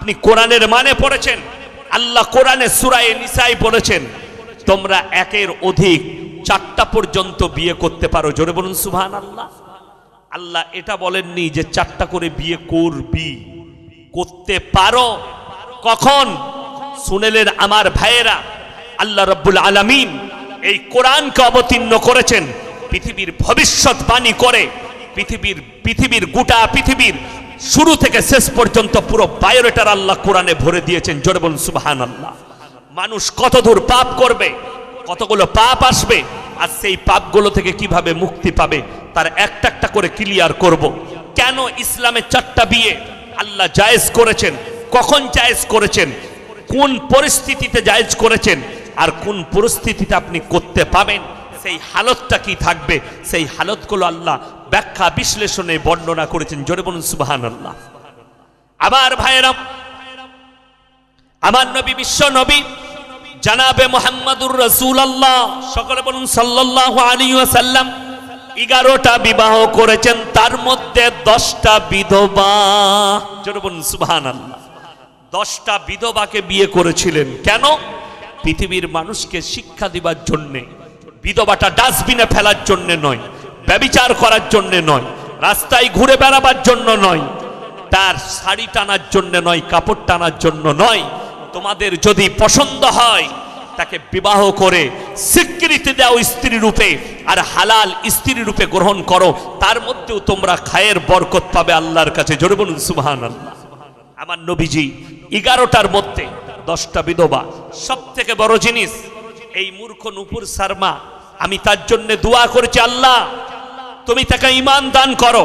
আপনি কোরআনের মানে পড়েছেন। আল্লাহ কোরআনে সূরা নিসায় বলেছেন তোমরা একের অধিক 4টা পর্যন্ত বিয়ে করতে পারো। জোরে বলুন সুবহানাল্লাহ। আল্লাহ এটা বলেননি যে 4টা করে বিয়ে করবি, করতে পারো। কখন শুনেলেন আমার ভাইয়েরা? আল্লাহ রাব্বুল আলামিন এই কোরআনকে অবতীর্ণ করেছেন পৃথিবীর ভবিষ্যৎবাণী করে। পৃথিবীর গোটা পৃথিবীর শুরু থেকে শেষ পর্যন্ত পুরো বায়োডাটা আল্লাহ কোরআনে ভরে দিয়েছেন। জোরে বলুন সুবহানাল্লাহ। মানুষ কত দূর পাপ করবে, কতগুলো পাপ আসবে, আর সেই পাপগুলো থেকে কিভাবে মুক্তি পাবে তার একটা একটা করে ক্লিয়ার করব। কেন ইসলামে 4টা বিয়ে আল্লাহ জায়েজ করেছেন, কখন জায়েজ করেছেন, কোন পরিস্থিতিতে জায়েজ করেছেন, আর কোন পরিস্থিতিতে আপনি করতে পাবেন, সেই হালতটা কি থাকবে, সেই হালতগুলো আল্লাহ ব্যাখ্যা বিশ্লেষণে বর্ণনা করেছেন। জোরে বলুন সুবহানাল্লাহ। আমার ভাইয়েরা, আমার নবী, বিশ্ব নবী জানাবে মুহাম্মাদুর রাসূলুল্লাহ, সকলে বলুন সাল্লাল্লাহু আলাইহি ওয়াসাল্লাম, 11টা বিবাহ করেছেন, তার মধ্যে 10টা বিধবা। জোরে বলুন সুবহানাল্লাহ। 10টা বিধবাকে বিয়ে করেছিলেন। কেন? পৃথিবীর মানুষকে শিক্ষা দিবার জন্য। বিধবাটা ডাস্টবিনে ফেলার জন্য নয়, ব্যভিচার করার জন্য নয়, রাস্তায় ঘুরে বেড়াবার জন্য নয়, তার শাড়ি টানার জন্য নয়, কাপড় টানার জন্য নয়। তোমাদের যদি পছন্দ হয় তাকে বিবাহ করে স্বীকৃতি দাও স্ত্রী রূপে, আর হালাল স্ত্রী রূপে গ্রহণ করো, তার মধ্যেও তোমরা খায়ের বরকত পাবে আল্লাহর কাছে। জোরে বলুন সুবহানাল্লাহ। আমার নবীজি 11টার মধ্যে 10টা বিধবা। সব থেকে বড় জিনিস, এই মূর্খ নূপুর শর্মা, আমি তার জন্য দোয়া করেছি, আল্লাহ তুমি তাকে ঈমান দান করো।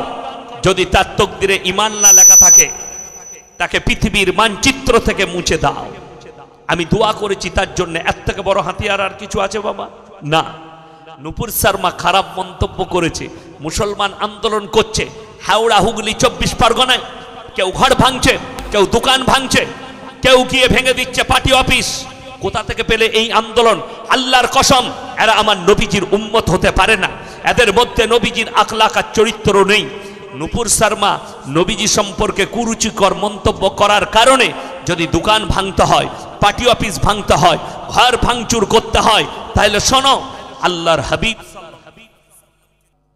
যদি তার তকদিরে ঈমান না লেখা থাকে তাকে পৃথিবীর মানচিত্র থেকে মুছে দাও। আমি দোয়া করেছি তার জন্য। এর থেকে বড় হাতিয়ার আর কিছু আছে বাবা? না। নূপুর শর্মা খারাপ মন্তব্য করেছে, মুসলমান আন্দোলন করছে হাওড়া, হুগলি, 24 পরগনায়। কেউ ঘর ভাঙছে, কেউ দোকান ভাঙছে, কেউ গিয়ে ভেঙে দিচ্ছে পার্টি অফিস। কোথা থেকে পেলে এই আন্দোলন? আল্লাহর কসম, এরা আমার নবীজির উম্মত হতে পারে না। এদের মধ্যে নবীজির আখলাক আর চরিত্র নেই। নূপুর শর্মা নবীজি সম্পর্কে কুরুচিকর মন্তব্য করার কারণে যদি দোকান ভাঙতে হয়, পার্টি অফিস ভাঙতে হয়, ঘর ভাঙচুর করতে হয়, তাহলে শোনো, আল্লাহর হাবিব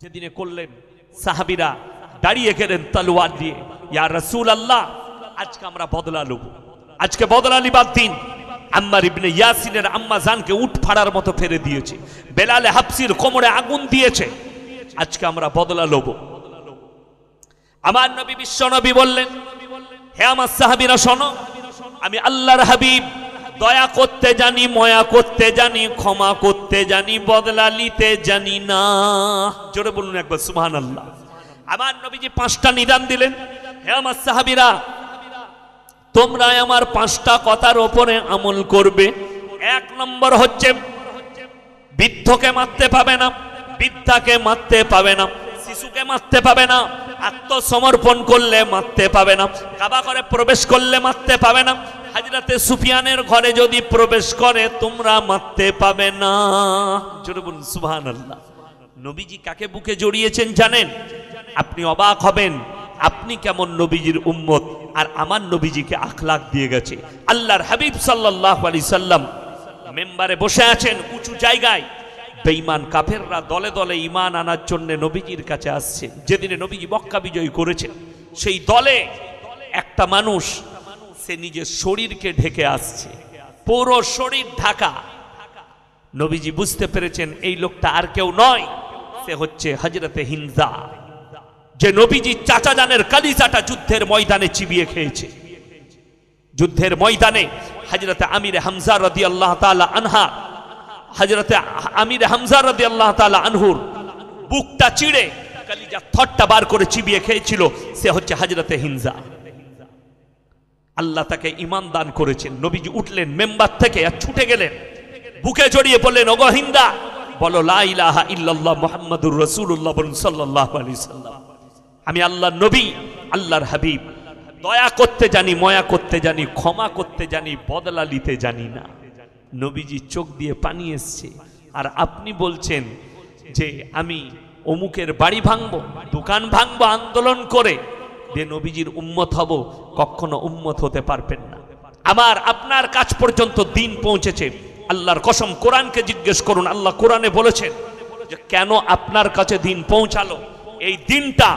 যেদিনে করলেন, সাহাবীরা দাঁড়িয়ে গেলেন তলোয়ার দিয়ে, ইয়া রাসূলুল্লাহ আজকে আমরা বদলা নেব, আজকে বদলা নিবার দিন। আম্মার ইবনে ইয়াসিনের আম্মা জানকে উট ফাড়ার মতো ফেলে দিয়েছে, বেলালে হাবসির কোমরে আগুন দিয়েছে, আজকে আমরা বদলা নেব। আমার নবী, বিশ্ব নবী বললেন, হে আমার সাহাবীরা শোনো, আমি আল্লাহর হাবিব দয়া করতে জানি, ময়া করতে জানি, ক্ষমা করতে জানি, বদলা নিতে জানি না। জোরে বলুন একবার সুবহানাল্লাহ। আমার নবীজি 5টা নিদান দিলেন, হে আমার সাহাবীরা তোমরা আমার 5টা কথার উপরে আমল করবে। 1 নম্বর হচ্ছে বৃদ্ধকে মারতে পাবে না, বৃদ্ধাকে মারতে পাবে না, শিশুকে মারতে পাবে না, আত্মসমর্পণ করলে মারতে পাবে না, কাবা ঘরে প্রবেশ করলে মারতে পাবে না, হযরতে সুফিয়ানের ঘরে যদি প্রবেশ করে তোমরা মারতে পাবে না। জোরে বলুন সুবহানাল্লাহ। নবীজি কাকে বুকে জড়িয়েছেন জানেন? আপনি অবাক হবেন, আপনি কেমন নবীজির উম্মত, আর আমার নবীজিকে আখলাক দিয়ে গেছে। আল্লাহর হাবিব সাল্লাল্লাহু আলাইহি সাল্লাম মেম্বারে বসে আছেন উঁচু জায়গায়, বেঈমান কাফেররা দলে দলে ঈমান আনার জন্য নবীজির কাছে আসছে। যেদিনে নবীজি মক্কা বিজয় করেছেন, সেই দলে একটা মানুষ, সে নিজের শরীরকে ঢেকে আসছে, পুরো শরীর ঢাকা। নবীজি বুঝতে পেরেছেন এই লোকটা আর কেউ নয়, সে হচ্ছে হযরতে হিনজা, যে নবীজি চাচা জানের কালিজাটা যুদ্ধের ময়দানে চিবিয়ে খেয়েছে। যুদ্ধের ময়দানে হযরতে আমির হামজা রাদিয়াল্লাহু তাআলা আনহা, হযরতে আমির হামজা রাদিয়াল্লাহু তাআলা আনহুর বুকটা চিড়ে কালিজা থটটা বার করে চিবিয়ে খেয়েছিল, সে হচ্ছে হযরতে হিনজা। আল্লাহ তাকে ঈমান দান করেছেন। নবীজি উঠলেন মেম্বার থেকে আর ছুটে গেলেন, বুকে জড়িয়ে বললেন, ওগো হিন্দা, বলো লা ইলাহা ইল্লাল্লাহ মুহাম্মাদুর রাসূলুল্লাহ, বলুন সাল্লাল্লাহু আলাইহি সাল্লাম। আমি আল্লাহর নবী, আল্লাহর হাবিব, দয়া করতে জানি, ময়া করতে জানি, ক্ষমা করতে জানি, বদলা নিতে জানি না। নবীজি চোখ দিয়ে পানি এসছে, আর আপনি বলছেন যে আমি অমুকের বাড়ি ভাঙবো, দোকান ভাঙবো আন্দোলন করে। যে নবীজির উম্মত হব, কখনো উম্মত হতে পারবেন না। আমার আপনার কাছ পর্যন্ত দিন পৌঁছেছে, আল্লাহর কসম কোরআনকে জিজ্ঞেস করুন। আল্লাহ কোরআনে বলেছেন যে কেন আপনার কাছে দিন পৌঁছালো। এই দিনটা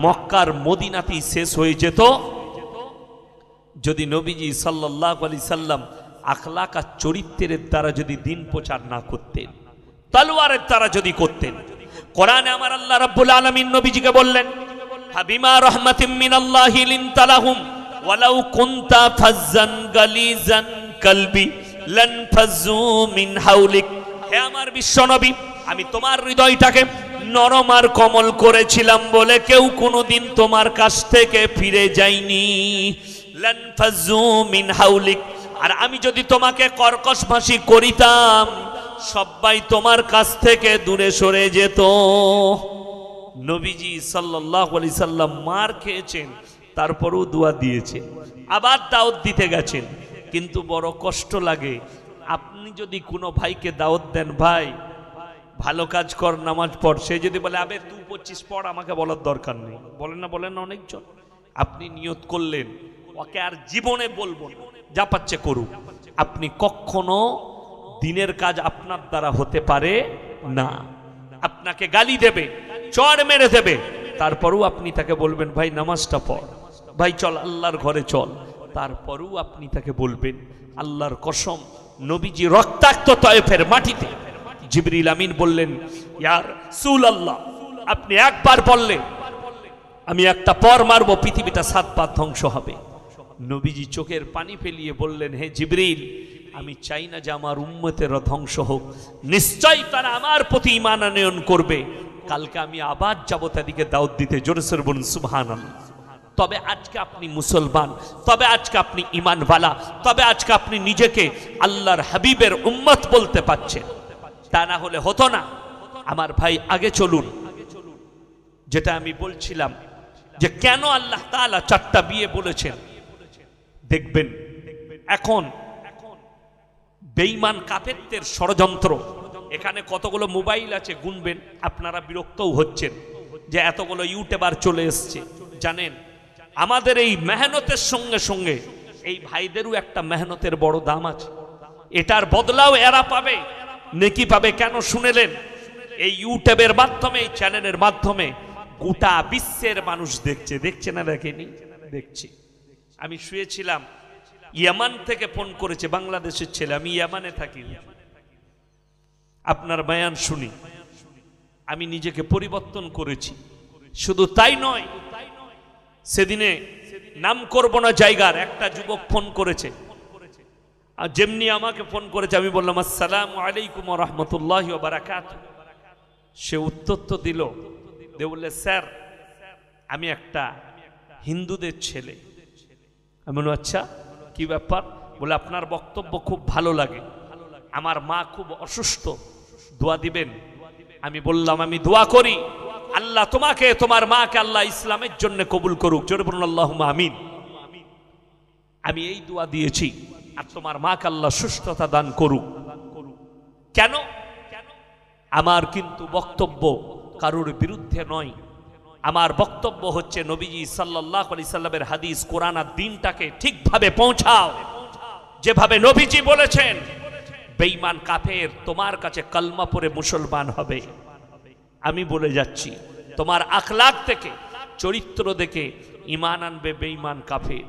মক্কার মদিনাতেই শেষ হয়ে যেত যদি নবীজি সাল্লাল্লাহু আলাইহি সাল্লাম আখলাক আর চরিত্রের দ্বারা যদি দিন প্রচার না করতেন, তলোয়ারের দ্বারা যদি করতেন। কোরআনে আমার আল্লাহ রাব্বুল আলামিন নবীজিকে বললেন, হাবিমা রাহমাতিম মিনাল্লাহি লিনতা লাহুম ওয়ালাউ কুনতা ফাজ্জান গালিজান কলবি লান ফাজ্জু মিন হাওলিক। হে আমার বিশ্বনবী, আমি তোমার হৃদয়টাকে নরম আর কোমল করেছিলাম বলে কেউ কোনোদিন তোমার কাছ থেকে ফিরে যায়নি। লান ফাজ্জু মিন হাওলিক। আর আমি যদি তোমাকে কর্কশ ভাষী করিতাম, সবাই তোমার কাছ থেকে দূরে সরে যেত। নবীজি সাল্লাল্লাহু আলাইহি সাল্লাম মার খেয়েছেন, তারপরেও দোয়া দিয়েছেন, আবার দাওয়াত দিতে গেছেন। কিন্তু বড় কষ্ট লাগে, আপনি যদি কোনো ভাইকে দাওয়াত দেন, ভাই ভালো কাজ কর, নামাজ পড়, সে যদি বলে আবে তুই পড়ছিস পড়, আমাকে বলার দরকার নেই, বলেন না অনেকজন। আপনি নিয়ত করলেন ওকে আর জীবনে বলবো না, যা পাচ্ছে করুক, আপনি কখনো দিনের কাজ আপনার দ্বারা হতে পারে না। আপনাকে গালি দেবে, চড় মেরে দেবে, তারপরেও আপনি তাকে বলবেন ভাই নামাজটা পড়, ভাই চল আল্লাহর ঘরে চল, তারপরেও আপনি তাকে বলবেন। আল্লাহর কসম, নবীজি রক্তাক্ত তয়েফের মাটিতে জিবরিল আমিন বললেন, ইয়া রাসূলুল্লাহ, আপনি একবার বললে আমি একটা পর মারবো, পৃথিবীটা 7 বার ধ্বংস হবে। নবীজি চোখের পানি ফেলিয়ে বললেন, হে জিবরিল, আমি চাই না যে আমার উম্মতেরা ধ্বংস হোক, নিশ্চয়ই তারা আমার প্রতি ঈমান আনয়ন করবে। কালকে আমি আবার যাব তাদেরকে দাওয়াত দিতে। জোরে সোরে বলুন সুবহানাল্লাহ। তবে আজকে আপনি মুসলমান, তবে আজকে আপনি ঈমানওয়ালা, তবে আজকে আপনি নিজেকে আল্লাহর হাবিবের উম্মত বলতে পারছেন। তা না হলে হতো না। আমার ভাই আগে চলুন, যেটা আমি বলছিলাম যে কেন আল্লাহ তাআলা 4টা বিয়ে বলেছেন। দেখবেন এখন বেঈমান কাফেরদের ষড়যন্ত্র, এখানে কতগুলো মোবাইল আছে গুনবেন, আপনারা বিরক্তও হচ্ছেন যে এতগুলো ইউটিউবার চলে এসছে। জানেন, আমাদের এই মেহনতের সঙ্গে সঙ্গে এই ভাইদেরও একটা মেহনতের বড় দাম আছে। এটার বদলাও এরা পাবে, নেকি পাবে। কেন শুনেলেন? এই ইউটিউবের মাধ্যমে, এই চ্যানেলের মাধ্যমে গোটা বিশ্বের মানুষ দেখছে না দেখেনি? দেখছে। আমি শুয়েছিলাম, ইয়ামান থেকে ফোন করেছে, বাংলাদেশের ছেলে, আমি ইয়ামানে থাকি, আপনার বয়ান শুনি আমি নিজেকে পরিবর্তন করেছি। শুধু তাই নয়, সেদিনে নাম করব না জায়গার একটা যুবক ফোন করেছে, আর যেমনি আমাকে ফোন করেছে আমি বললাম আসসালামু আলাইকুম ওয়া রাহমাতুল্লাহি ওয়া বারাকাতুহু। সে উত্তর তো দিল, দিয়ে বললে স্যার আমি একটা হিন্দুদের ছেলে। আমি বললাম আচ্ছা কি ব্যাপার? বলে আপনার বক্তব্য খুব ভালো লাগে, আমার মা খুব অসুস্থ, দোয়া দিবেন। আমি বললাম আমি দোয়া করি, আল্লাহ তোমাকে তোমার মাকে আল্লাহ ইসলামের জন্য কবুল করুক। জোরে বলুন আল্লাহুম্মা আমিন। আমি এই দোয়া দিয়েছি, আর তোমার মাকে আল্লাহ সুস্থতা দান করুক। কেন? আমার কিন্তু বক্তব্য কারোর বিরুদ্ধে নয়, আমার বক্তব্য হচ্ছে নবীজি সাল্লাল্লাহু আলাইহি সাল্লামের হাদিস, কোরআন আর দ্বীনটাকে ঠিকভাবে পৌঁছাও যেভাবে নবীজি বলেছেন। বেঈমান কাফের তোমার কাছে কলমা পড়ে মুসলমান হবে, আমি বলে যাচ্ছি তোমার আখলাক থেকে, চরিত্র দেখে ঈমান আনবে বেঈমান কাফের।